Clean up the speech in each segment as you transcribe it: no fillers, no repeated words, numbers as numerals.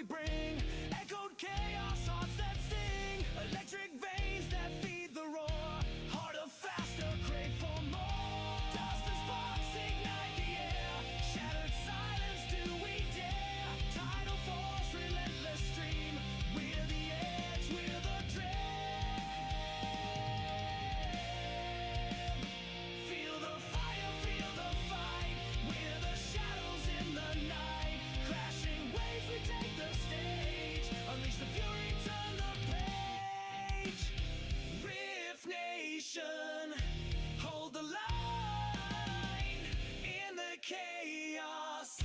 we bring. Echoed chaos, hearts that sting. Electric veins that feed the roar. Harder, faster, crave for more. Dust and sparks ignite the air. Shattered silence, do we dare? Tidal force, relentless stream. We're the edge, we're the dream. Feel the fire, feel the fight. We're the shadows in the night. Crashing waves, we take the stage. Unleash the fury, turn the page. Rift Nation, hold the line. In the chaos,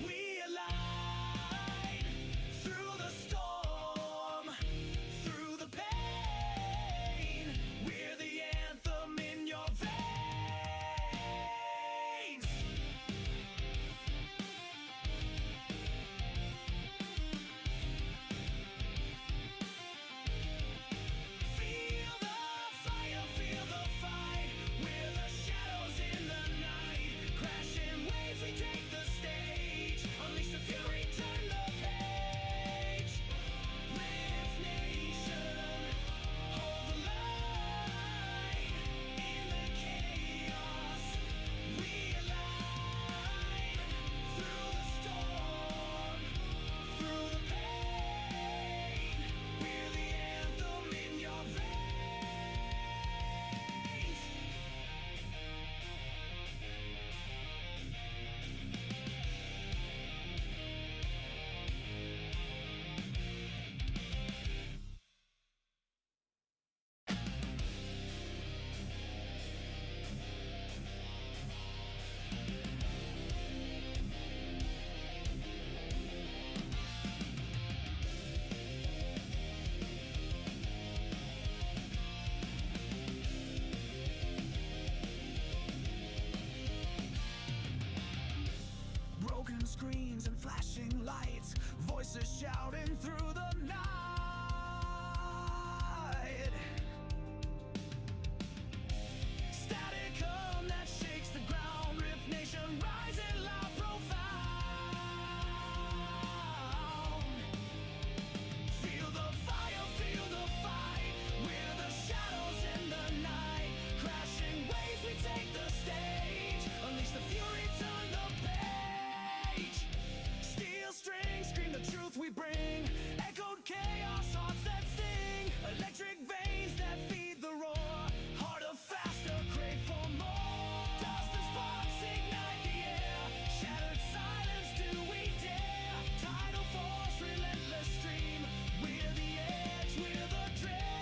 we align. Through the storm, through the pain, we're the anthem in your veins. Feel the fire, feel the fight. We're the shadows in the night. Crashing waves, we take the stage. Unleash the fury, turn the page. Rift Nation, hold the line. In the chaos, we align. Through the storm, through the pain, we're the anthem in your veins. Broken screens and flashing lights, voices shouting through the night. Static hum that shakes the ground. Rift Nation rising loud, profound. Feel the fire, feel the fight. We're the shadows in the night. Crashing waves, we take the stage. Unleash the fury, turn the page. Steel strings scream the truth we bring. Echoed chaos, hearts that sting. Electric veins that feed the roar. Harder, faster, crave for more. Dust and sparks ignite the air. Shattered silence, do we dare? Tidal force, relentless stream. We're the edge, we're the dream.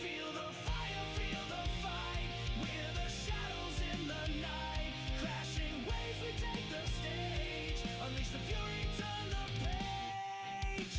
Feel the fire, feel the fight. We're the shadows in the night. Crashing waves, we take the stage. Unleash the fury, turn the page.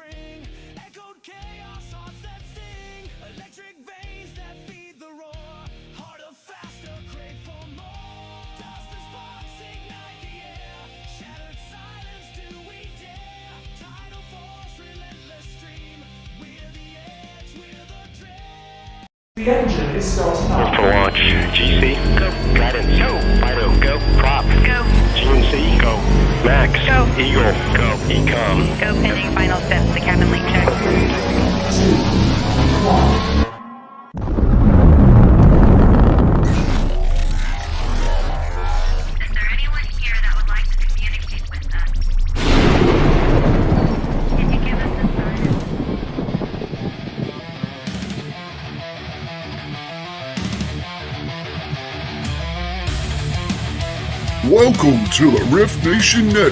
ring. Echoed chaos, hearts that sting. Electric veins that feed the roar. Harder, faster, crave for more. Dust and sparks ignite the air. Shattered silence, do we dare? Tidal force, relentless stream. We're the edge, we're the dread. The engine is starting up. For launch, GC, go. Guidance, go. Fido, go. Prop, go. GNC, go. Max, go. Eagle, go. Ecom, Go pending final steps to cabin link check. 3, 2, 1. Is there anyone here that would like to communicate with us? Can you give us a sign? Welcome to the RiftNation the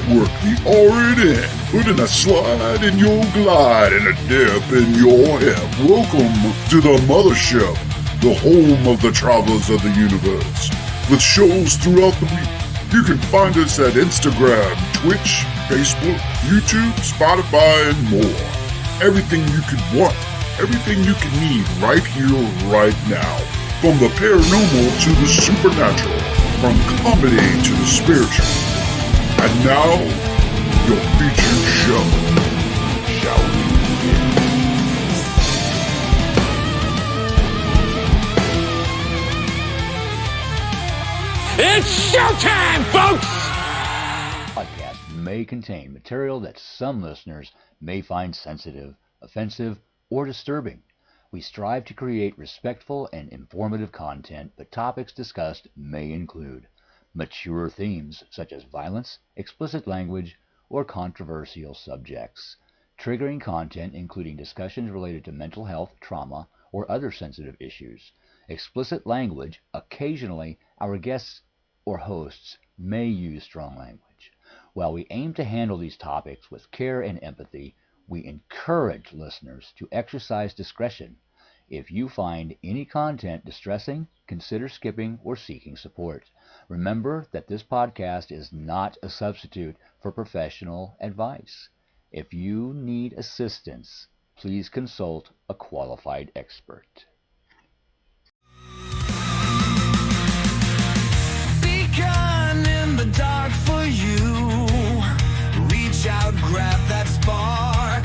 RNN. Putting a slide in your glide and a dip in your hip. Welcome to the mothership, the home of the travelers of the universe. With shows throughout the week, you can find us at Instagram, Twitch, Facebook, YouTube, Spotify, and more. Everything you could want, everything you can need right here, right now. From the paranormal to the supernatural. From comedy to the spiritual. And now, your featured show. Shall we begin? It's showtime, folks! Podcast may contain material that some listeners may find sensitive, offensive, or disturbing. We strive to create respectful and informative content, but topics discussed may include mature themes such as violence, explicit language, or controversial subjects, triggering content including discussions related to mental health, trauma, or other sensitive issues, explicit language. Occasionally, our guests or hosts may use strong language. While we aim to handle these topics with care and empathy, we encourage listeners to exercise discretion. If you find any content distressing, consider skipping or seeking support. Remember that this podcast is not a substitute for professional advice. If you need assistance, please consult a qualified expert. Becon in the dark for you. Reach out, grab that spark.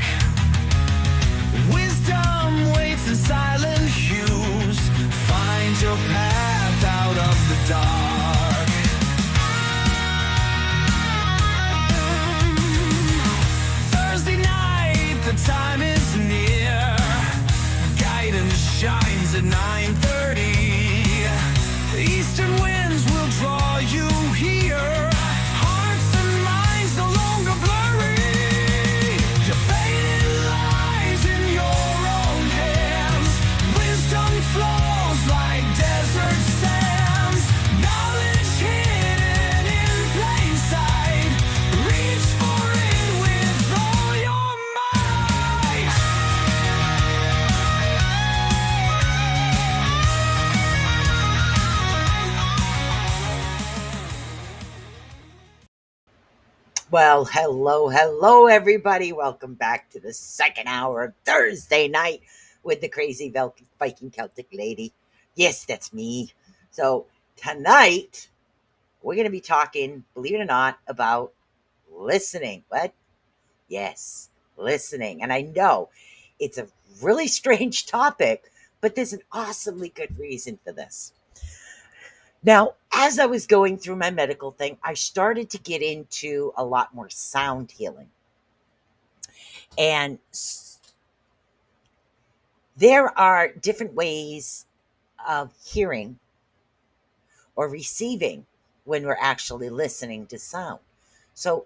Wisdom waits in silent hues. Find your path out of the dark. Thursday night, the time is near. Guidance shines at 9:30. Eastern winds will draw you here. Hearts and minds no longer blurry. Your fate lies in your own hands. Wisdom flows like desert sands. Knowledge hidden in plain sight. Reach for it with all your might. Well, hello, everybody. Welcome back to the second hour of Thursday night with the crazy Viking Celtic lady. Yes, that's me. So tonight, we're going to be talking, believe it or not, about listening. What? Yes, listening. And I know it's a really strange topic, but there's an awesomely good reason for this. Now, as I was going through my medical thing, I started to get into a lot more sound healing. And there are different ways of hearing or receiving when we're actually listening to sound. So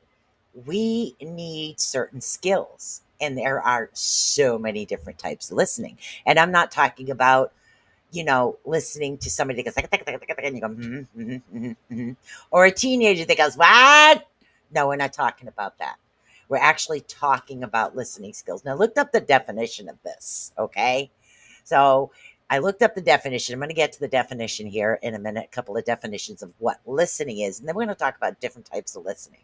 we need certain skills, and there are so many different types of listening. And I'm not talking about listening to somebody that goes, and you go, or a teenager that goes, what? No, we're not talking about that. We're actually talking about listening skills. Now, I looked up the definition of this, okay? So I looked up the definition. I'm going to get to the definition here in a minute, a couple of definitions of what listening is, and then we're going to talk about different types of listening.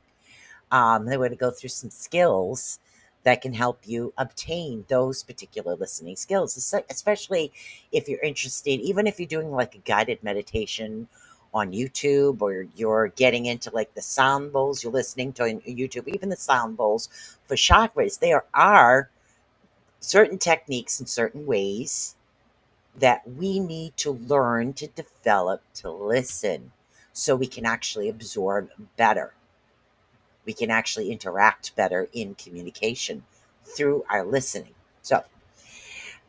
Then we're going to go through some skills that can help you obtain those particular listening skills, especially if you're interested, even if you're doing like a guided meditation on YouTube, or you're getting into like the sound bowls you're listening to on YouTube, even the sound bowls for chakras. There are certain techniques and certain ways that we need to learn to develop to listen so we can actually absorb better. We can actually interact better in communication through our listening. So,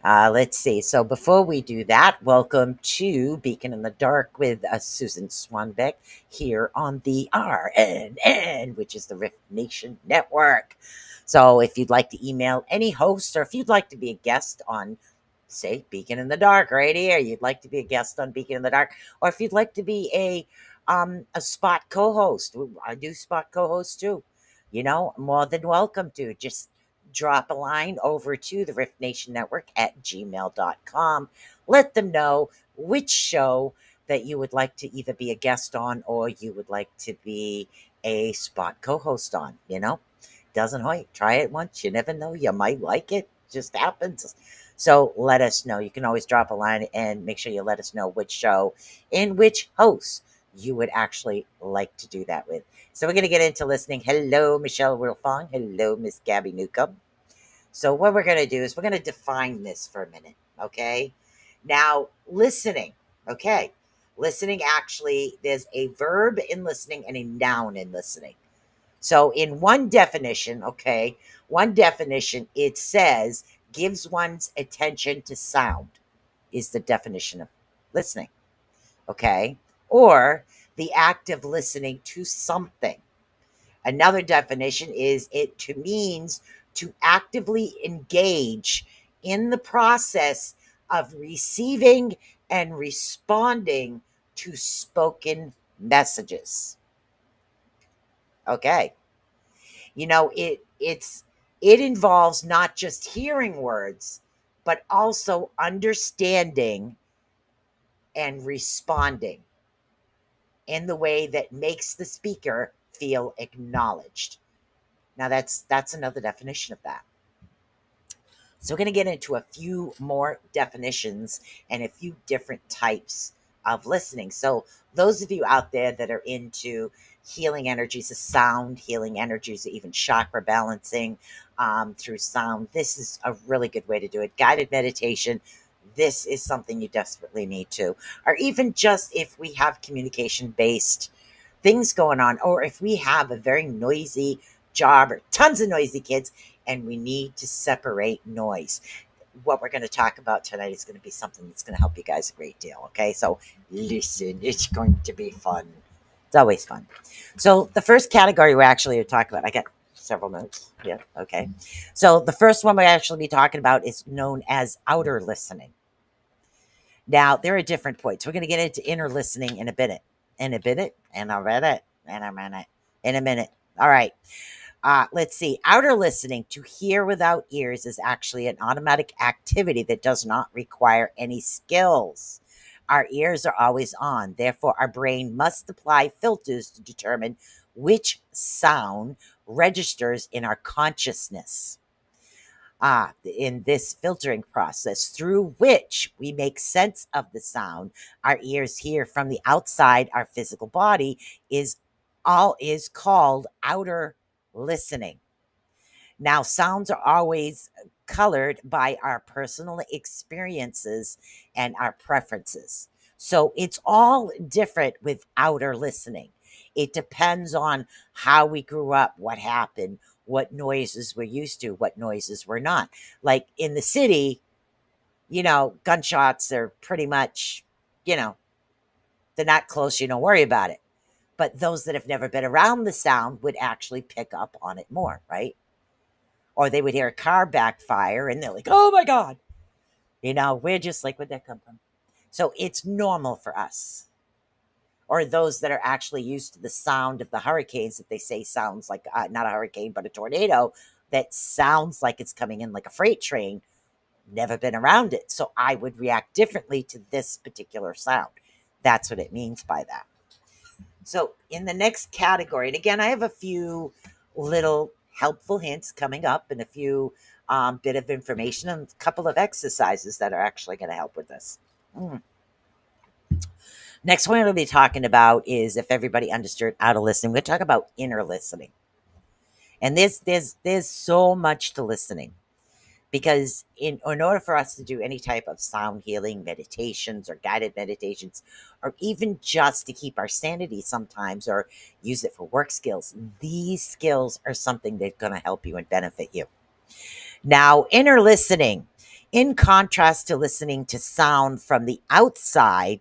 let's see. So before we do that, welcome to Beacon in the Dark with Susan Swanbeck here on the RNN, which is the Rift Nation Network. So if you'd like to email any host, or if you'd like to be a guest on, say, Beacon in the Dark right here, you'd like to be a guest on Beacon in the Dark, or if you'd like to be a spot co-host, I do spot co-host too. More than welcome to just drop a line over to the Rift Nation Network at gmail.com. Let them know which show that you would like to either be a guest on, or you would like to be a spot co-host on. Doesn't hurt. Try it once. You never know. You might like it. Just happens. So let us know. You can always drop a line and make sure you let us know which show and which host you would actually like to do that with. So we're going to get into listening. Hello, Michelle Wilfong. Hello, Miss Gabby Newcomb. So what we're going to do is we're going to define this for a minute, okay? Now, listening, okay? Listening, actually, there's a verb in listening and a noun in listening. So in one definition, it says gives one's attention to sound is the definition of listening, okay? Or the act of listening to something. Another definition is means to actively engage in the process of receiving and responding to spoken messages. Okay. It involves not just hearing words, but also understanding and responding in the way that makes the speaker feel acknowledged. Now that's another definition of that. So we're going to get into a few more definitions and a few different types of listening. So those of you out there that are into healing energies of sound, healing energies, even chakra balancing through sound, this is a really good way to do it. Guided meditation, this is something you desperately need to. Or even just if we have communication-based things going on, or if we have a very noisy job or tons of noisy kids, and we need to separate noise. What we're going to talk about tonight is going to be something that's going to help you guys a great deal, okay? So listen, it's going to be fun. It's always fun. So the first category we're actually talking about, I got several notes. Yeah, okay. So the first one we'll actually be talking about is known as outer listening. Now, there are different points. We're going to get into inner listening in a minute. In a minute. All right. Let's see. Outer listening, to hear without ears, is actually an automatic activity that does not require any skills. Our ears are always on. Therefore, our brain must apply filters to determine which sound registers in our consciousness. In this filtering process through which we make sense of the sound our ears hear from the outside our physical body is called outer listening. Now, sounds are always colored by our personal experiences and our preferences. So it's all different with outer listening. It depends on how we grew up, what happened, what noises we're used to, what noises we're not. Like in the city, gunshots are pretty much, they're not close, you don't worry about it. But those that have never been around the sound would actually pick up on it more, right? Or they would hear a car backfire and they're like, oh my God. We're just like, where'd that come from? So it's normal for us. Or those that are actually used to the sound of the hurricanes that they say sounds like, not a hurricane, but a tornado, that sounds like it's coming in like a freight train. Never been around it. So I would react differently to this particular sound. That's what it means by that. So in the next category, and again, I have a few little helpful hints coming up and a few bit of information and a couple of exercises that are actually going to help with this. Next one we're going to be talking about is, if everybody understood how to listen, we're going to talk about inner listening. And there's so much to listening, because in order for us to do any type of sound healing meditations or guided meditations, or even just to keep our sanity sometimes, or use it for work skills, these skills are something that's going to help you and benefit you. Now, inner listening, in contrast to listening to sound from the outside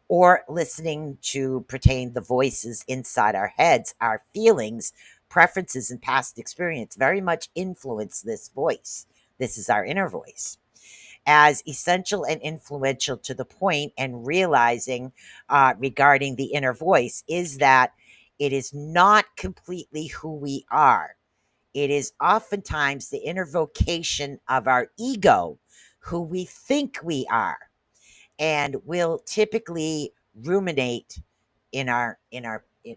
or listening to pertain the voices inside our heads, our feelings, preferences, and past experience very much influence this voice. This is our inner voice, as essential and influential to the point and realizing regarding the inner voice is that it is not completely who we are. It is oftentimes the inner vocation of our ego, who we think we are, and will typically ruminate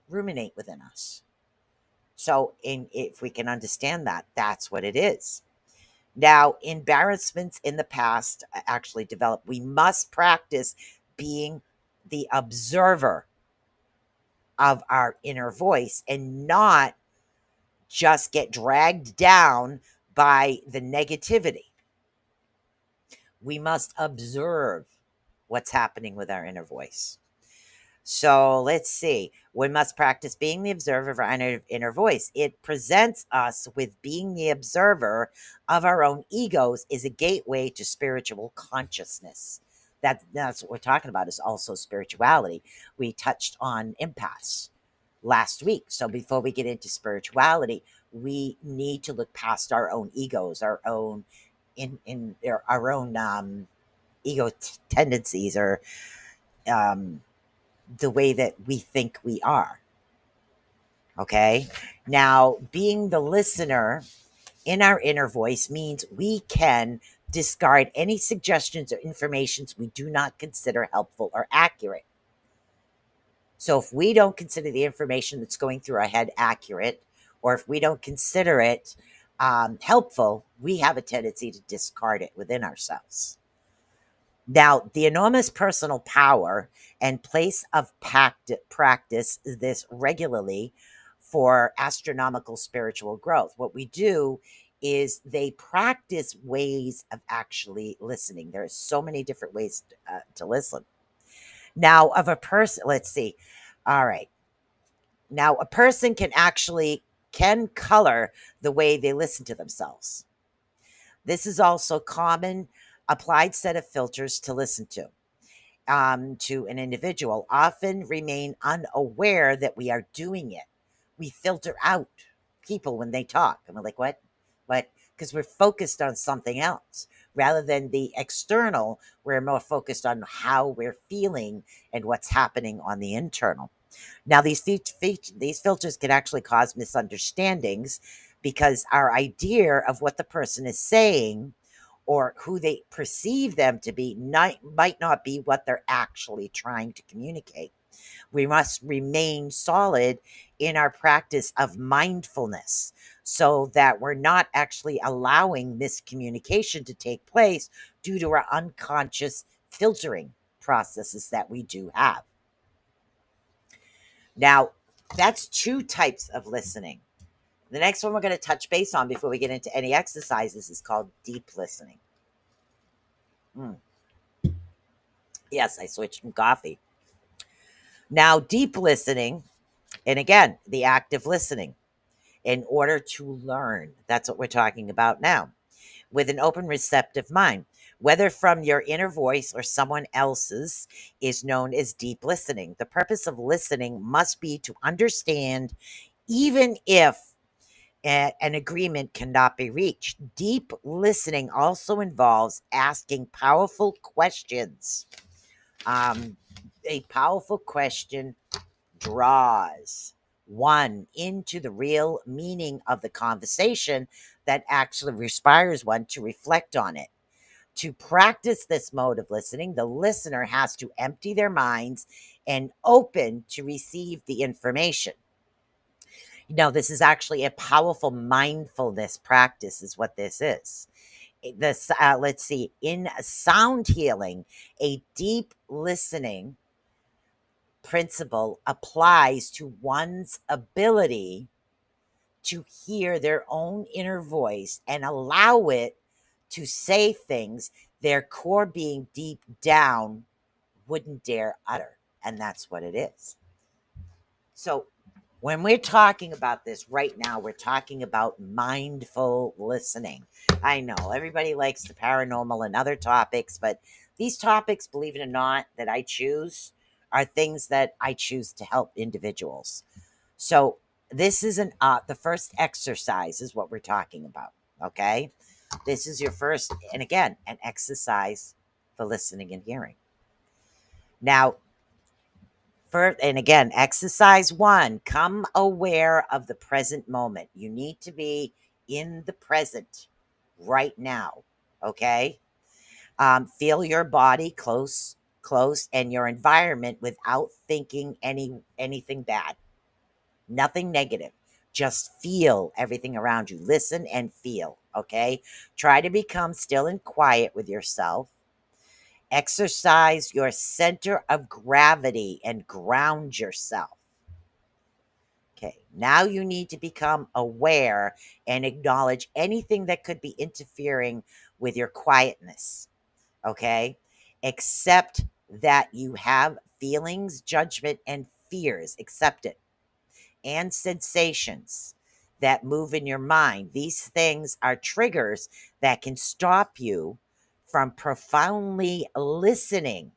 ruminate within us. So if we can understand that, that's what it is. Now, embarrassments in the past actually developed. We must practice being the observer of our inner voice and not just get dragged down by the negativity. We must observe what's happening with our inner voice. So let's see. We must practice being the observer of our inner voice. It presents us with being the observer of our own egos is a gateway to spiritual consciousness. That's what we're talking about, is also spirituality. We touched on empaths last week. So before we get into spirituality, we need to look past our own egos, our own our own ego tendencies, or the way that we think we are. Okay. Now, being the listener in our inner voice means we can discard any suggestions or informations we do not consider helpful or accurate. So if we don't consider the information that's going through our head accurate, or if we don't consider it helpful, we have a tendency to discard it within ourselves. Now, the enormous personal power and place of practice this regularly for astronomical spiritual growth. What we do is they practice ways of actually listening. There are so many different ways to listen. Now, of a person, let's see. All right. Now, a person can color the way they listen to themselves. This is also common applied set of filters to listen to an individual, often remain unaware that we are doing it. We filter out people when they talk. And we're like, what? Because we're focused on something else. Rather than the external, we're more focused on how we're feeling and what's happening on the internal. Now, these filters can actually cause misunderstandings, because our idea of what the person is saying or who they perceive them to be might not be what they're actually trying to communicate. We must remain solid in our practice of mindfulness so that we're not actually allowing miscommunication to take place due to our unconscious filtering processes that we do have. Now, that's two types of listening. The next one we're going to touch base on before we get into any exercises is called deep listening. Yes, I switched from coffee. Now, deep listening, and again, the active listening in order to learn. That's what we're talking about now. With an open, receptive mind, whether from your inner voice or someone else's, is known as deep listening. The purpose of listening must be to understand, even if an agreement cannot be reached. Deep listening also involves asking powerful questions. A powerful question draws one into the real meaning of the conversation that actually inspires one to reflect on it. To practice this mode of listening, the listener has to empty their minds and open to receive the information. Now, this is actually a powerful mindfulness practice, is what this is. This, let's see, in sound healing, a deep listening principle applies to one's ability to hear their own inner voice and allow it to say things their core being deep down wouldn't dare utter. And that's what it is. So, when we're talking about this right now, we're talking about mindful listening. I know everybody likes the paranormal and other topics, but these topics, believe it or not, that I choose are things that I choose to help individuals. So, this is the first exercise is what we're talking about. Okay. This is your first, and again, an exercise for listening and hearing. Now, and again, exercise 1, come aware of the present moment. You need to be in the present right now. Okay. Feel your body close, and your environment without thinking anything bad. Nothing negative. Just feel everything around you. Listen and feel. Okay. Try to become still and quiet with yourself. Exercise your center of gravity and ground yourself. Okay, now you need to become aware and acknowledge anything that could be interfering with your quietness. Okay, accept that you have feelings, judgment, and fears. Accept it. And sensations that move in your mind. These things are triggers that can stop you from profoundly listening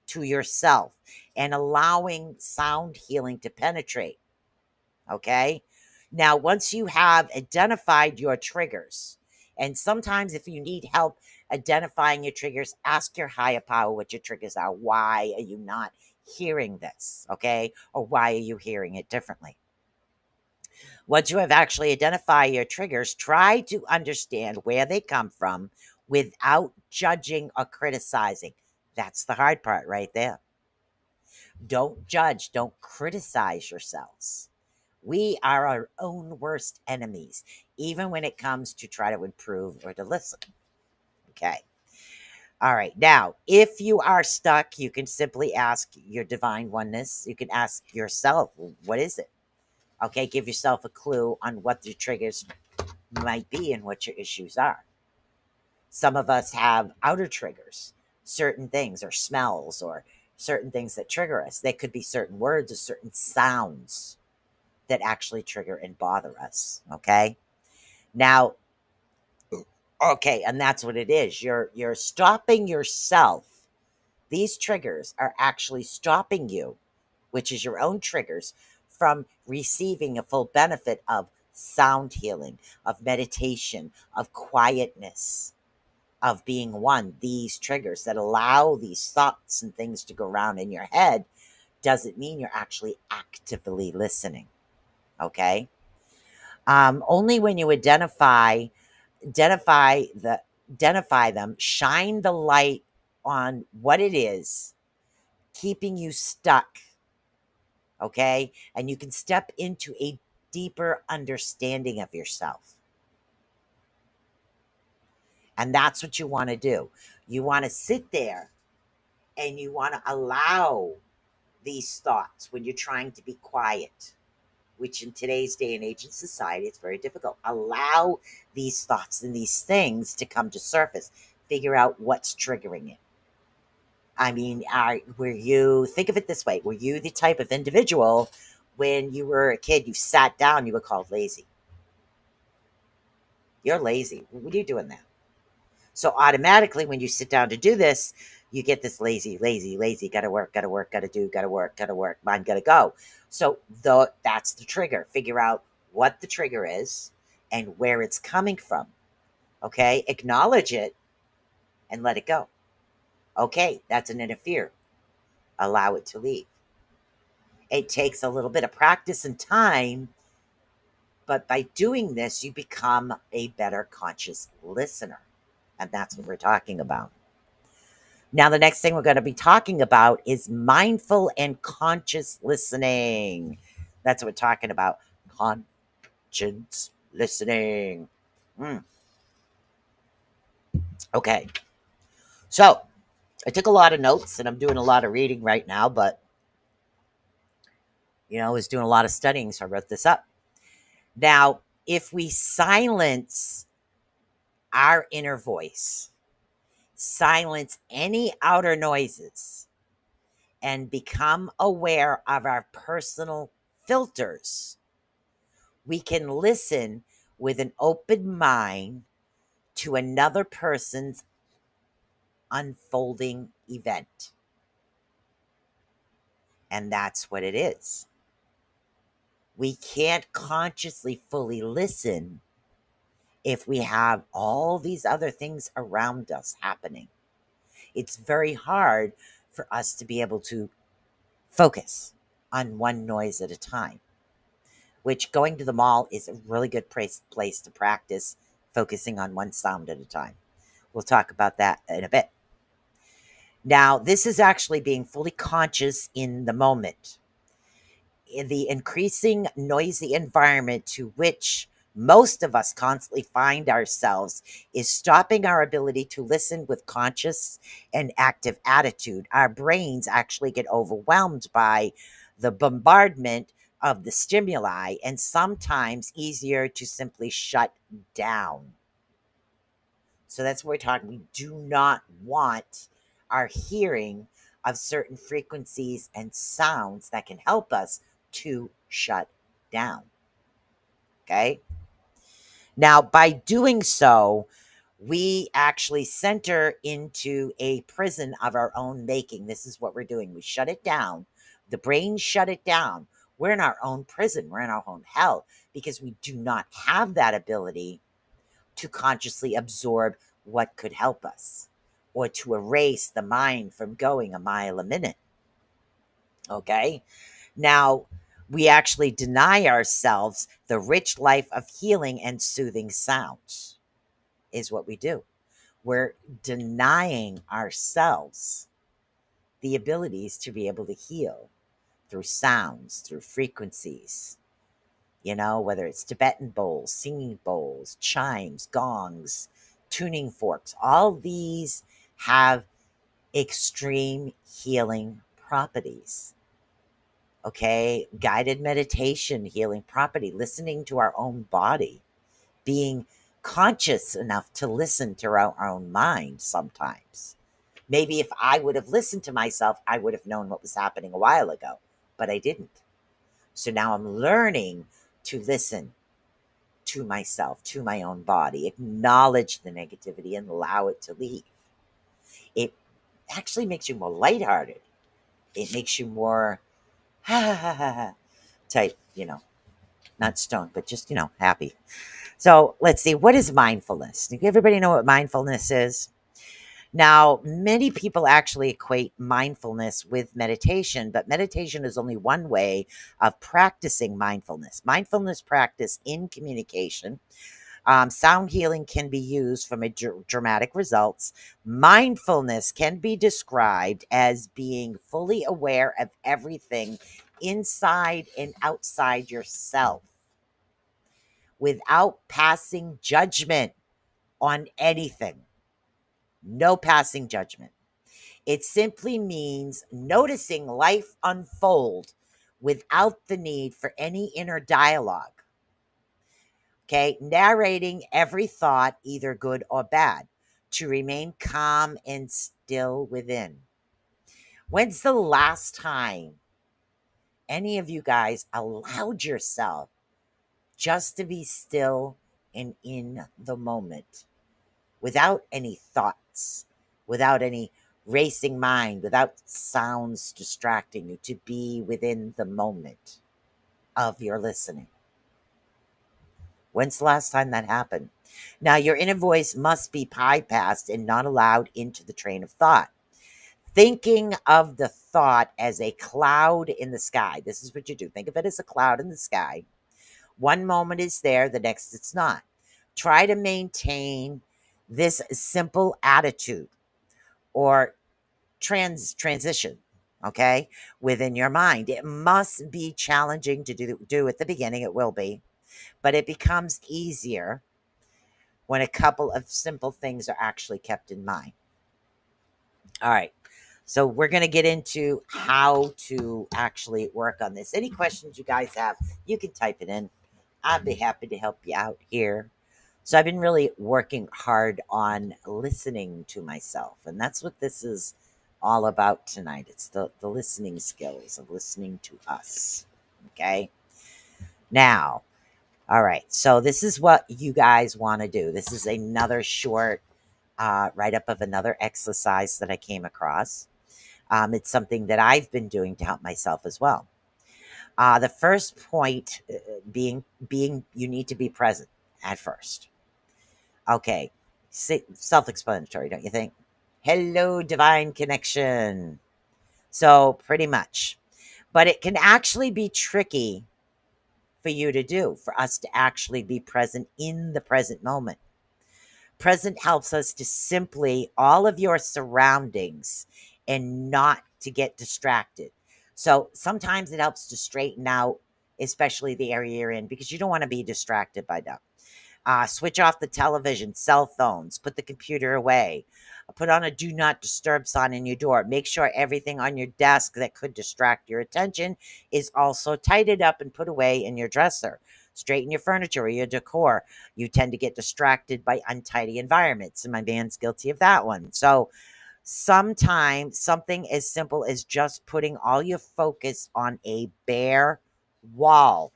to yourself and allowing sound healing to penetrate. Okay. Now, once you have identified your triggers, and sometimes if you need help identifying your triggers, ask your higher power what your triggers are. Why are you not hearing this? Okay. Or why are you hearing it differently? Once you have actually identified your triggers, try to understand where they come from without judging or criticizing. That's the hard part right there. Don't judge, don't criticize yourselves. We are our own worst enemies, even when it comes to try to improve or to listen. Okay. All right. Now, if you are stuck, you can simply ask your divine oneness. You can ask yourself, what is it? Okay. Give yourself a clue on what the triggers might be and what your issues are. Some of us have outer triggers, certain things or smells or certain things that trigger us. They could be certain words or certain sounds that actually trigger and bother us. Okay. Now, okay, and that's what it is. You're stopping yourself. These triggers are actually stopping you, which is your own triggers, from receiving a full benefit of sound healing, of meditation, of quietness, of being one. These triggers that allow these thoughts and things to go around in your head doesn't mean you're actually actively listening. Okay. Only when you identify them, shine the light on what it is keeping you stuck. Okay. And you can step into a deeper understanding of yourself. And that's what you want to do. You want to sit there and you want to allow these thoughts when you're trying to be quiet, which in today's day and age in society, it's very difficult. Allow these thoughts and these things to come to surface. Figure out what's triggering it. I mean, think of it this way. Were you the type of individual when you were a kid, you sat down, you were called lazy? You're lazy. What are you doing that? So automatically when you sit down to do this, you get this lazy, gotta work, gotta do, gotta work, mind gotta go. So that's the trigger. Figure out what the trigger is and where it's coming from. Okay, acknowledge it and let it go. Okay, that's an interfere. Allow it to leave. It takes a little bit of practice and time, but by doing this, you become a better conscious listener. And that's what we're talking about. Now, the next thing we're going to be talking about is mindful and conscious listening. That's what we're talking about. conscious listening. Okay. So I took a lot of notes and I'm doing a lot of reading right now, but I was doing a lot of studying, so I wrote this up. Now, if we silence our inner voice, silence any outer noises, and become aware of our personal filters, we can listen with an open mind to another person's unfolding event. And that's what it is. We can't consciously fully listen if we have all these other things around us happening. It's very hard for us to be able to focus on one noise at a time, which going to the mall is a really good place to practice focusing on one sound at a time. We'll talk about that in a bit. Now, this is actually being fully conscious in the moment. In the increasing noisy environment to which most of us constantly find ourselves is stopping our ability to listen with conscious and active attitude. Our brains actually get overwhelmed by the bombardment of the stimuli and sometimes easier to simply shut down. So that's what we're talking. We do not want our hearing of certain frequencies and sounds that can help us to shut down. Okay. Now, by doing so, we actually center into a prison of our own making. This is what we're doing. We shut it down. The brain shut it down. We're in our own prison. We're in our own hell because we do not have that ability to consciously absorb what could help us or to erase the mind from going a mile a minute. Okay. Now, we actually deny ourselves the rich life of healing and soothing sounds, is what we do. We're denying ourselves the abilities to be able to heal through sounds, through frequencies, whether it's Tibetan bowls, singing bowls, chimes, gongs, tuning forks. All these have extreme healing properties. Okay, guided meditation, healing property, listening to our own body, being conscious enough to listen to our own mind sometimes. Maybe if I would have listened to myself, I would have known what was happening a while ago, but I didn't. So now I'm learning to listen to myself, to my own body, acknowledge the negativity and allow it to leave. It actually makes you more lighthearted. It makes you more type, not stoned, but just, happy. So let's see, what is mindfulness? Do everybody know what mindfulness is? Now, many people actually equate mindfulness with meditation, but meditation is only one way of practicing mindfulness. Mindfulness practice in communication. Sound healing can be used from a dramatic results. Mindfulness can be described as being fully aware of everything inside and outside yourself without passing judgment on anything. No passing judgment. It simply means noticing life unfold without the need for any inner dialogue. Okay, narrating every thought, either good or bad, to remain calm and still within. When's the last time any of you guys allowed yourself just to be still and in the moment without any thoughts, without any racing mind, without sounds distracting you, to be within the moment of your listening? When's the last time that happened? Now, your inner voice must be bypassed and not allowed into the train of thought. Thinking of the thought as a cloud in the sky. This is what you do. Think of it as a cloud in the sky. One moment it's there, the next it's not. Try to maintain this simple attitude or transition. okay, within your mind. It must be challenging to do at the beginning. It will be, but it becomes easier when a couple of simple things are actually kept in mind. All right. So we're going to get into how to actually work on this. Any questions you guys have, you can type it in. I'd be happy to help you out here. So I've been really working hard on listening to myself, and that's what this is all about tonight. It's the listening skills of listening to us. Okay. Now, all right. So this is what you guys want to do. This is another short write up of another exercise that I came across. It's something that I've been doing to help myself as well. The first point being you need to be present at first. Okay, self-explanatory, don't you think? Hello, divine connection. So pretty much, but it can actually be tricky for you to do, for us to actually be present in the present moment. Present helps us to simply all of your surroundings and not to get distracted. So sometimes it helps to straighten out, especially the area you're in, because you don't want to be distracted by them. Switch off the television, cell phones, put the computer away, put on a do not disturb sign in your door. Make sure everything on your desk that could distract your attention is also tidied up and put away in your dresser. Straighten your furniture or your decor. You tend to get distracted by untidy environments, and my man's guilty of that one. So sometimes something as simple as just putting all your focus on a bare wall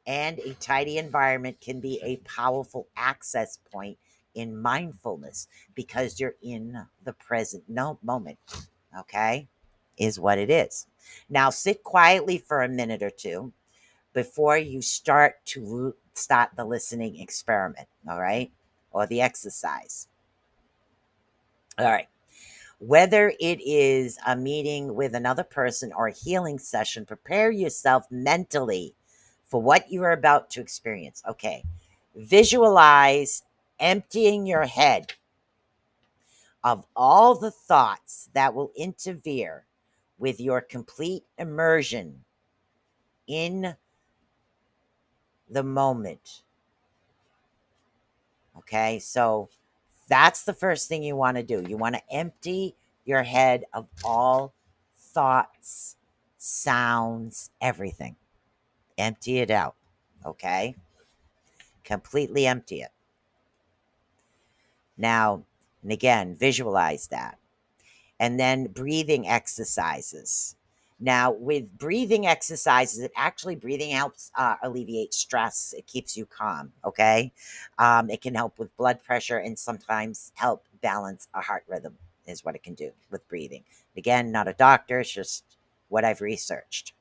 and a tidy environment can be a powerful access point in mindfulness because you're in the present moment. Okay, is what it is. Now sit quietly for a minute or two before you start the listening experiment. All right, or the exercise. All right. Whether it is a meeting with another person or a healing session, prepare yourself mentally for what you are about to experience. Okay. Visualize emptying your head of all the thoughts that will interfere with your complete immersion in the moment. Okay. So that's the first thing you want to do. You want to empty your head of all thoughts, sounds, everything. Empty it out. Okay? Completely empty it. Now, and again, visualize that. And then breathing exercises. Now, with breathing exercises, breathing helps alleviate stress. It keeps you calm, okay? It can help with blood pressure and sometimes help balance a heart rhythm, is what it can do with breathing. Again, not a doctor, it's just what I've researched.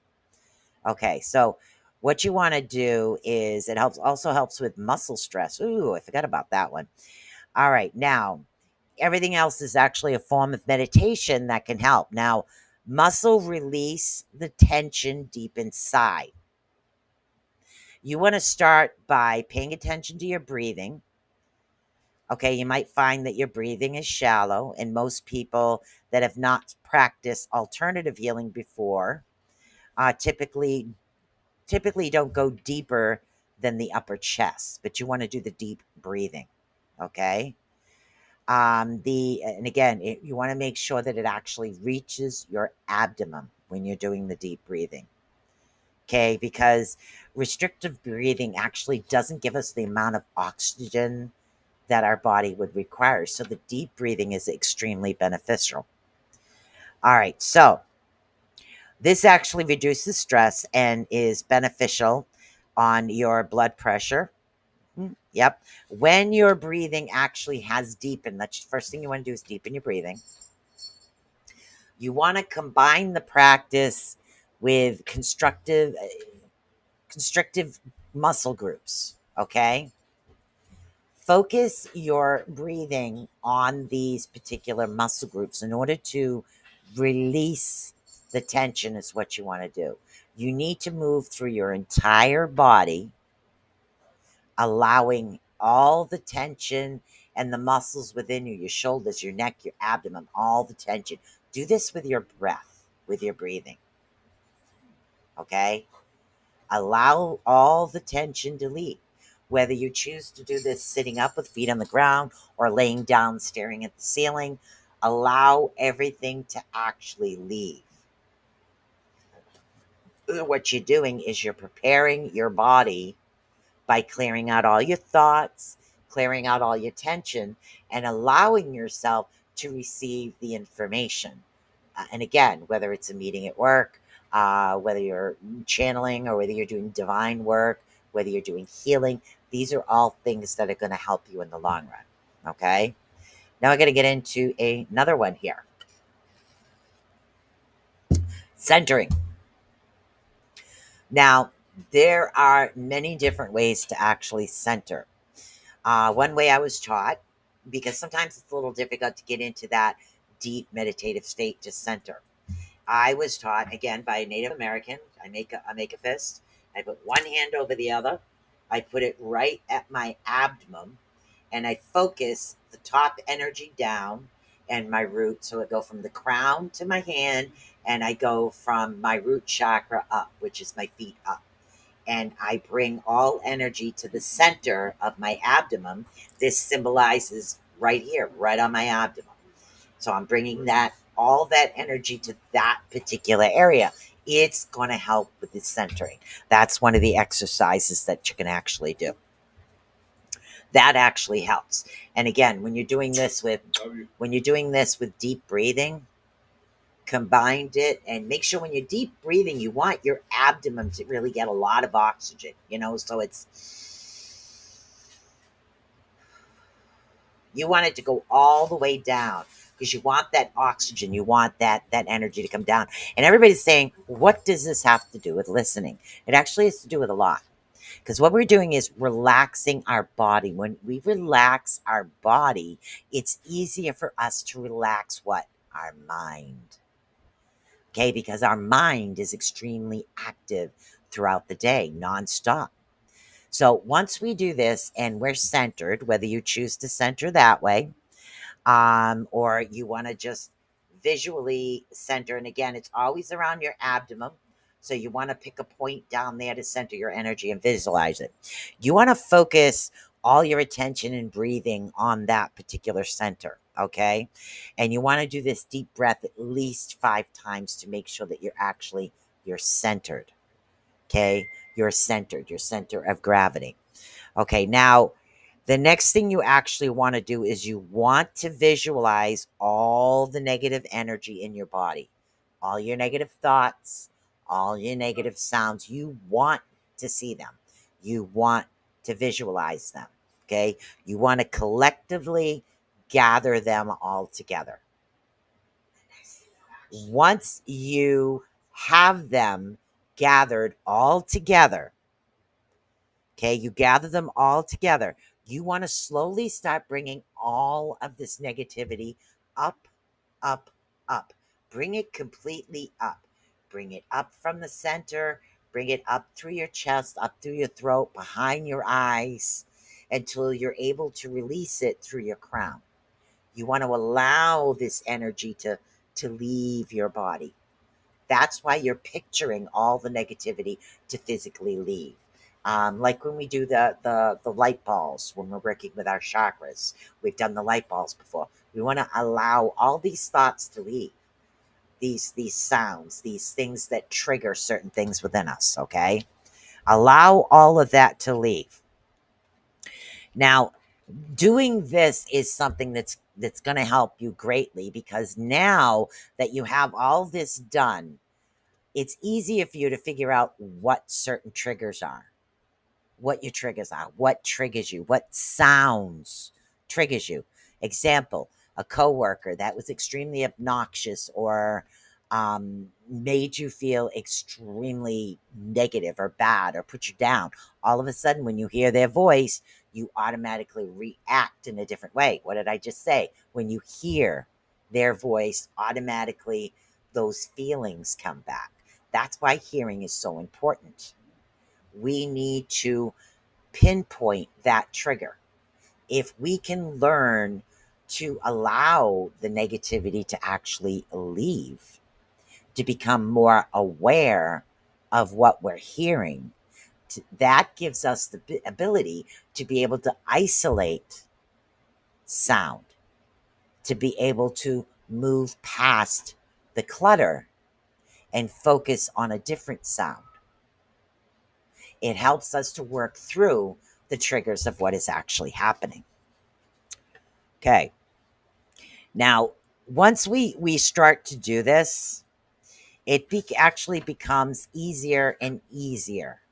Okay, so what you want to do is it also helps with muscle stress. Ooh, I forgot about that one. All right, now everything else is actually a form of meditation that can help. Now, muscle release the tension deep inside. You want to start by paying attention to your breathing. Okay, you might find that your breathing is shallow, and most people that have not practiced alternative healing before typically don't go deeper than the upper chest, but you want to do the deep breathing. Okay. You want to make sure that it actually reaches your abdomen when you're doing the deep breathing. Okay, because restrictive breathing actually doesn't give us the amount of oxygen that our body would require. So the deep breathing is extremely beneficial. All right, so this actually reduces stress and is beneficial on your blood pressure. Yep. When your breathing actually has deepened, that's the first thing you want to do is deepen your breathing. You want to combine the practice with constrictive muscle groups. Okay. Focus your breathing on these particular muscle groups in order to release the tension, is what you want to do. You need to move through your entire body, allowing all the tension and the muscles within you, your shoulders, your neck, your abdomen, all the tension. Do this with your breath. with your breathing. Okay? Allow all the tension to leave. Whether you choose to do this sitting up with feet on the ground or laying down staring at the ceiling, allow everything to actually leave. What you're doing is you're preparing your body by clearing out all your thoughts, clearing out all your tension, and allowing yourself to receive the information. And again, whether it's a meeting at work, whether you're channeling or whether you're doing divine work, whether you're doing healing, these are all things that are going to help you in the long run. Okay? Now I'm going to get into another one here. Centering. Now, there are many different ways to actually center. One way I was taught, because sometimes it's a little difficult to get into that deep meditative state to center. I was taught again by a Native American. I make a fist. I put one hand over the other. I put it right at my abdomen, and I focus the top energy down and my root. So I go from the crown to my hand, and I go from my root chakra up, which is my feet up. And I bring all energy to the center of my abdomen. This symbolizes right here, right on my abdomen. So I'm bringing all that energy to that particular area. It's going to help with the centering. That's one of the exercises that you can actually do. That actually helps. And again, when you're doing this with deep breathing, combined it, and make sure when you're deep breathing, you want your abdomen to really get a lot of oxygen, so you want it to go all the way down because you want that oxygen, you want that energy to come down. And everybody's saying, what does this have to do with listening? It actually has to do with a lot. Because what we're doing is relaxing our body. When we relax our body, it's easier for us to relax what? Our mind. Okay, because our mind is extremely active throughout the day, nonstop. So once we do this and we're centered, whether you choose to center that way, or you want to just visually center, and again, it's always around your abdomen. So you want to pick a point down there to center your energy and visualize it. You want to focus all your attention and breathing on that particular center, okay? And you want to do this deep breath at least 5 times to make sure that you're centered, okay? You're centered, your center of gravity. Okay, now the next thing you actually want to do is you want to visualize all the negative energy in your body, all your negative thoughts, all your negative sounds. You want to see them. You want to visualize them. Okay, you want to collectively gather them all together. Once you have them gathered all together, okay, you gather them all together. You want to slowly start bringing all of this negativity up, up, up. Bring it completely up. Bring it up from the center. Bring it up through your chest, up through your throat, behind your eyes, until you're able to release it through your crown. You want to allow this energy to leave your body. That's why you're picturing all the negativity to physically leave. Like when we do the light balls, when we're working with our chakras, we've done the light balls before. We want to allow all these thoughts to leave, these sounds, these things that trigger certain things within us. Okay, allow all of that to leave. Now, doing this is something that's going to help you greatly, because now that you have all this done, it's easier for you to figure out what certain triggers are, what your triggers are, what triggers you, what sounds triggers you. Example, a coworker that was extremely obnoxious or made you feel extremely negative or bad or put you down. All of a sudden, when you hear their voice, you automatically react in a different way. What did I just say? When you hear their voice, automatically those feelings come back. That's why hearing is so important. We need to pinpoint that trigger. If we can learn to allow the negativity to actually leave, to become more aware of what we're hearing. That gives us the ability to be able to isolate sound, to be able to move past the clutter and focus on a different sound. It helps us to work through the triggers of what is actually happening. Okay. Now, once we start to do this, it actually becomes easier and easier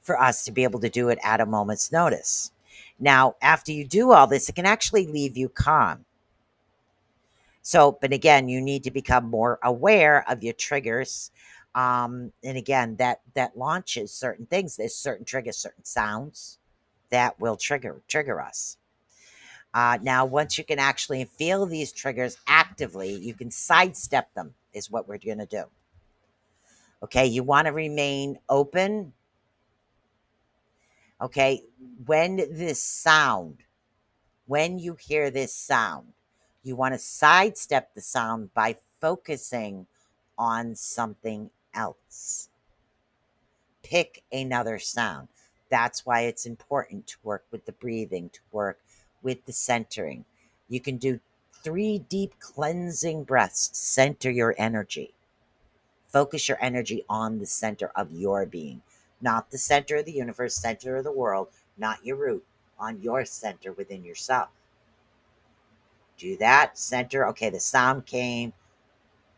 for us to be able to do it at a moment's notice. Now, after you do all this, it can actually leave you calm. So, but again, you need to become more aware of your triggers. And again, that launches certain things. There's certain triggers, certain sounds that will trigger us. Now, once you can actually feel these triggers actively, you can sidestep them, is what we're going to do. Okay, you want to remain open. Okay, when you hear this sound, you want to sidestep the sound by focusing on something else. Pick another sound. That's why it's important to work with the breathing, to work with the centering. You can do 3 deep cleansing breaths to center your energy. Focus your energy on the center of your being, not the center of the universe, center of the world, not your root, on your center within yourself. Do that, center. Okay, the sound came.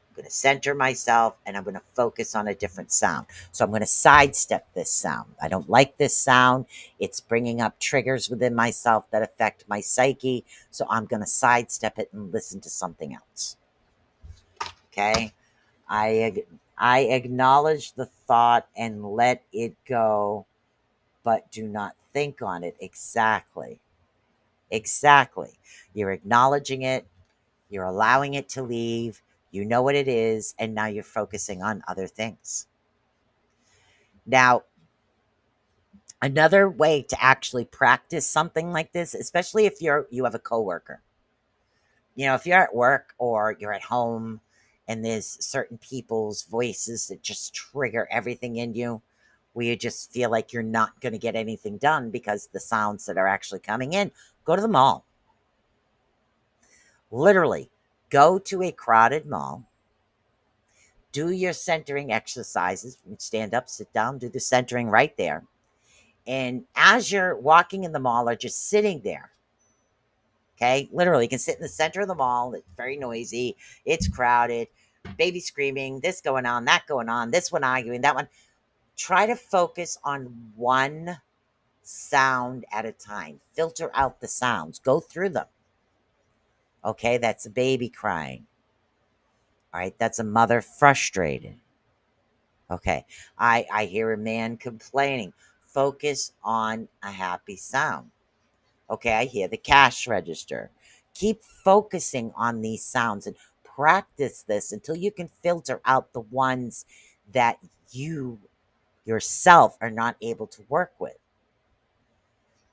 I'm going to center myself and I'm going to focus on a different sound. So I'm going to sidestep this sound. I don't like this sound. It's bringing up triggers within myself that affect my psyche. So I'm going to sidestep it and listen to something else. Okay? I acknowledge the thought and let it go, but do not think on it. Exactly. You're acknowledging it. You're allowing it to leave. You know what it is, and now you're focusing on other things. Now, another way to actually practice something like this, especially if you have a coworker. If you're at work or you're at home and there's certain people's voices that just trigger everything in you, where you just feel like you're not going to get anything done because the sounds that are actually coming in, go to the mall. Literally, go to a crowded mall. Do your centering exercises. Stand up, sit down, do the centering right there. And as you're walking in the mall or just sitting there, okay, literally, you can sit in the center of the mall. It's very noisy. It's crowded. Baby screaming, this going on, that going on, this one arguing, that one. Try to focus on one sound at a time. Filter out the sounds. Go through them. Okay, that's a baby crying. All right, that's a mother frustrated. Okay, I hear a man complaining. Focus on a happy sound. Okay, I hear the cash register. Keep focusing on these sounds and practice this until you can filter out the ones that you yourself are not able to work with.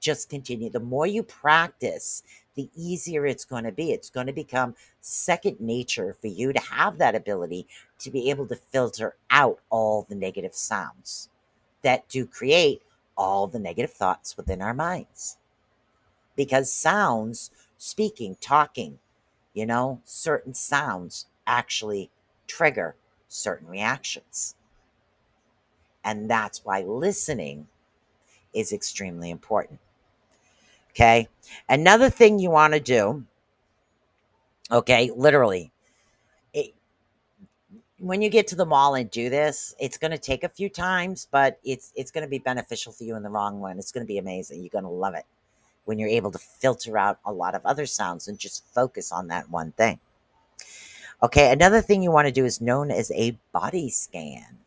Just continue. The more you practice, the easier it's going to be. It's going to become second nature for you to have that ability to be able to filter out all the negative sounds that do create all the negative thoughts within our minds. Because sounds, speaking, talking, certain sounds actually trigger certain reactions. And that's why listening is extremely important. Okay. Another thing you want to do, okay, literally, when you get to the mall and do this, it's going to take a few times, but it's going to be beneficial for you in the long run. It's going to be amazing. You're going to love it when you're able to filter out a lot of other sounds and just focus on that one thing. Okay, another thing you want to do is known as a body scan.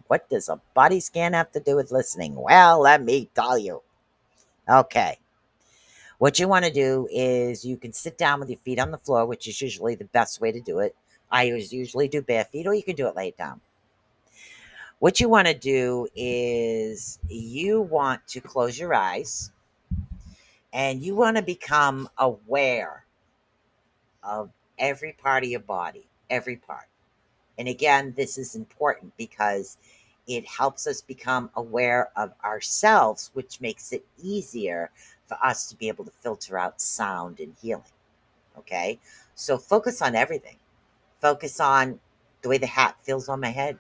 What does a body scan have to do with listening? Well, let me tell you. Okay. What you want to do is you can sit down with your feet on the floor, which is usually the best way to do it. I usually do bare feet, or you can do it laid down. What you want to do is you want to close your eyes and you want to become aware of every part of your body, every part. And again, this is important because it helps us become aware of ourselves, which makes it easier for us to be able to filter out sound and healing. Okay? So focus on everything. Focus on the way the hat feels on my head,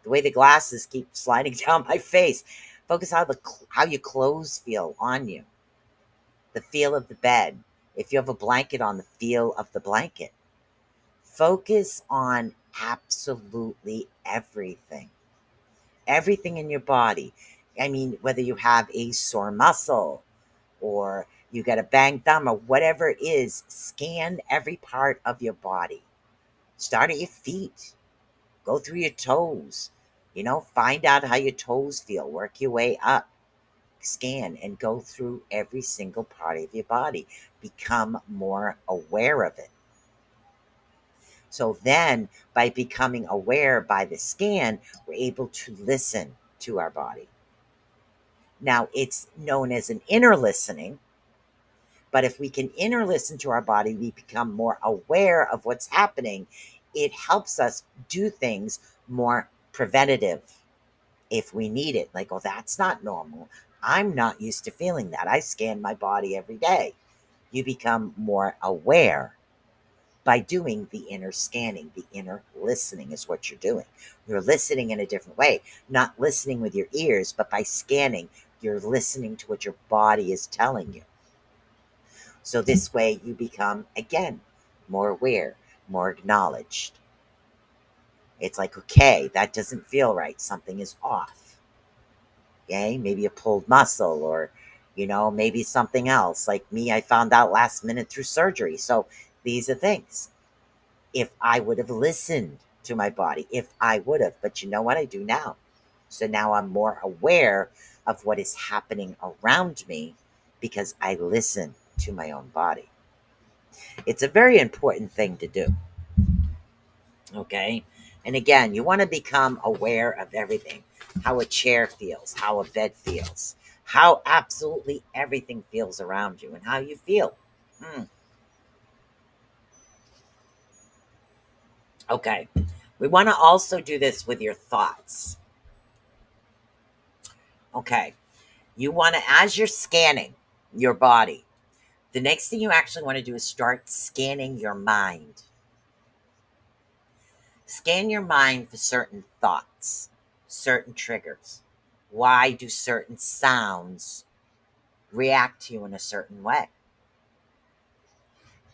the way the glasses keep sliding down my face. Focus on how your clothes feel on you, the feel of the bed. If you have a blanket on, the feel of the blanket. Focus on absolutely everything in your body. I mean, whether you have a sore muscle or you got a banged thumb or whatever it is, scan every part of your body. Start at your feet, go through your toes, find out how your toes feel, work your way up, scan and go through every single part of your body. Become more aware of it. So then, by becoming aware by the scan, we're able to listen to our body. Now, it's known as an inner listening, but if we can inner listen to our body, we become more aware of what's happening. It helps us do things more preventative if we need it. Like, oh, that's not normal. I'm not used to feeling that. I scan my body every day. You become more aware by doing the inner scanning. The inner listening is what you're doing. You're listening in a different way, not listening with your ears, but by scanning, you're listening to what your body is telling you. So this way you become, again, more aware, more acknowledged. It's like, okay, that doesn't feel right. Something is off. Okay, maybe a pulled muscle or, maybe something else. Like me, I found out last minute through surgery. So these are things. If I would have listened to my body, if I would have, but you know what I do now? So now I'm more aware of what is happening around me because I listen to my own body. It's a very important thing to do. Okay. And again, you want to become aware of everything, how a chair feels, how a bed feels, how absolutely everything feels around you and how you feel. Okay. We want to also do this with your thoughts. Okay. You want to, as you're scanning your body, the next thing you actually want to do is start scanning your mind. Scan your mind for certain thoughts, certain triggers. Why do certain sounds react to you in a certain way?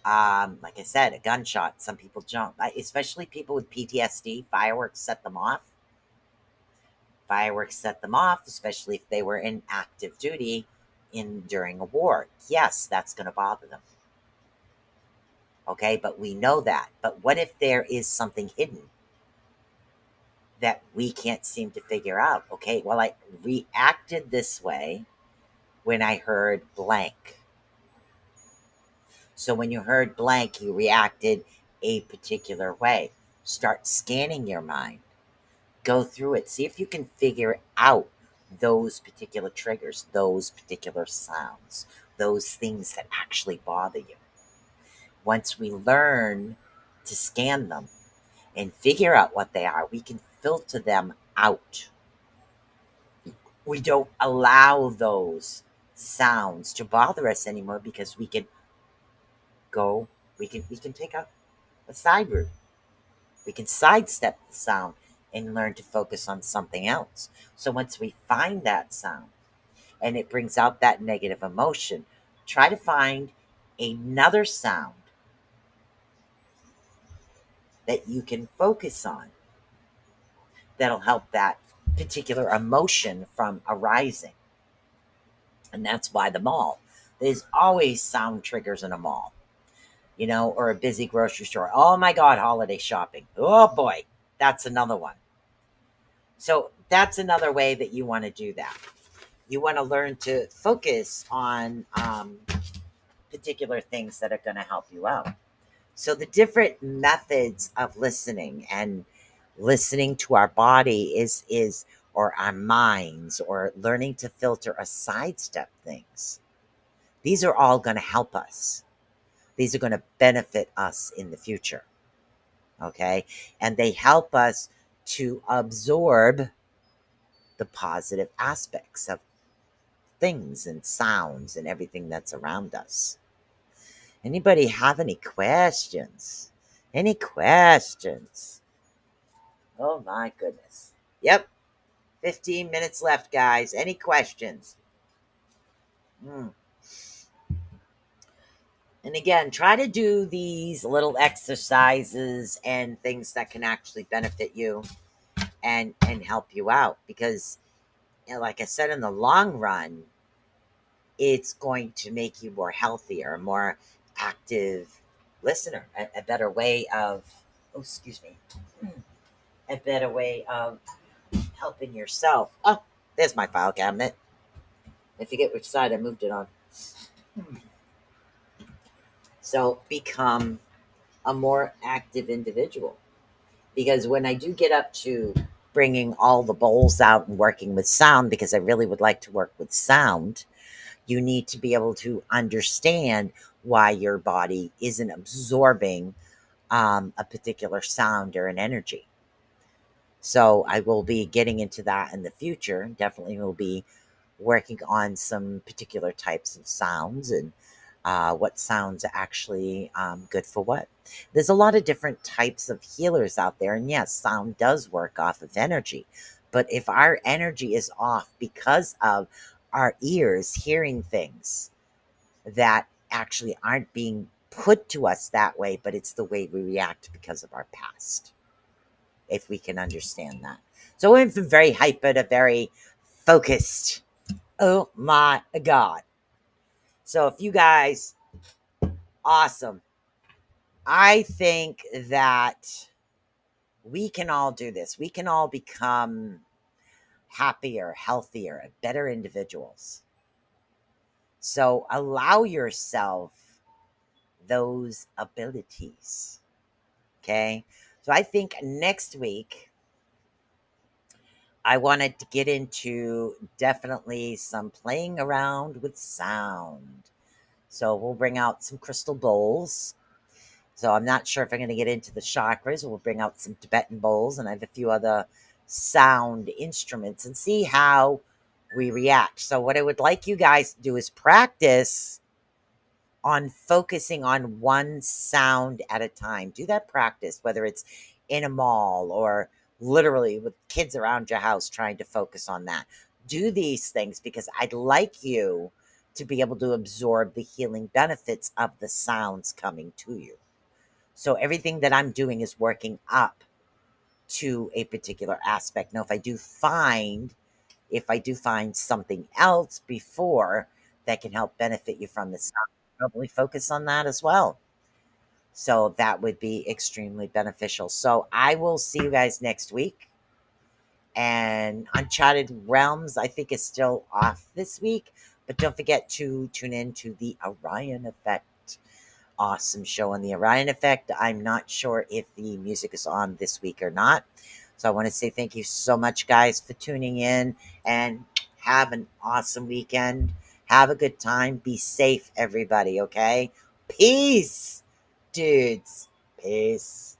Like I said, a gunshot, some people jump, especially people with PTSD. Fireworks set them off. Fireworks set them off, especially if they were in active duty during a war. Yes, that's going to bother them. Okay, but we know that. But what if there is something hidden that we can't seem to figure out? Okay, well, I reacted this way when I heard blank. So when you heard blank, you reacted a particular way. Start scanning your mind. Go through it. See if you can figure out those particular triggers, those particular sounds, those things that actually bother you. Once we learn to scan them and figure out what they are, we can filter them out. We don't allow those sounds to bother us anymore because we can take a side route. We can sidestep the sound and learn to focus on something else. So once we find that sound and it brings out that negative emotion, try to find another sound that you can focus on that'll help that particular emotion from arising. And that's why the mall. There's always sound triggers in a mall, or a busy grocery store. Oh my God, holiday shopping. Oh boy, that's another one. So that's another way that you want to do that. You want to learn to focus on particular things that are going to help you out. So the different methods of listening and listening to our body is or our minds or learning to filter or sidestep things. These are all going to help us. These are going to benefit us in the future. Okay. And they help us to absorb the positive aspects of things and sounds and everything that's around us. Anybody have any questions? Any questions? Oh my goodness. Yep. 15 minutes left, guys. Any questions? And again, try to do these little exercises and things that can actually benefit you and help you out, because like I said, in the long run, it's going to make you more healthier, a more active listener, a better way of, oh, excuse me, a better way of helping yourself. Oh, there's my file cabinet. I forget which side I moved it on. So become a more active individual. Because when I do get up to bringing all the bowls out and working with sound, because I really would like to work with sound, you need to be able to understand why your body isn't absorbing a particular sound or an energy. So I will be getting into that in the future. Definitely will be working on some particular types of sounds and what sounds are actually good for what. There's a lot of different types of healers out there. And yes, sound does work off of energy. But if our energy is off because of our ears hearing things that actually aren't being put to us that way, but it's the way we react because of our past, if we can understand that. So we went from very hyper to very focused. Oh my God. So if you guys, awesome. I think that we can all do this. We can all become happier, healthier, and better individuals. So allow yourself those abilities. Okay. So I think next week, I wanted to get into definitely some playing around with sound. So we'll bring out some crystal bowls. So I'm not sure if I'm going to get into the chakras. We'll bring out some Tibetan bowls, and I have a few other sound instruments, and see how we react. So what I would like you guys to do is practice on focusing on one sound at a time. Do that practice, whether it's in a mall or literally with kids around your house, trying to focus on that. Do these things because I'd like you to be able to absorb the healing benefits of the sounds coming to you. So everything that I'm doing is working up to a particular aspect. Now, if I do find something else before that can help benefit you from the sound, probably focus on that as well. So that would be extremely beneficial. So I will see you guys next week. And Uncharted Realms, I think, is still off this week. But don't forget to tune in to the Orion Effect. Awesome show on the Orion Effect. I'm not sure if the music is on this week or not. So I want to say thank you so much, guys, for tuning in. And have an awesome weekend. Have a good time. Be safe, everybody, okay? Peace, dudes. Peace.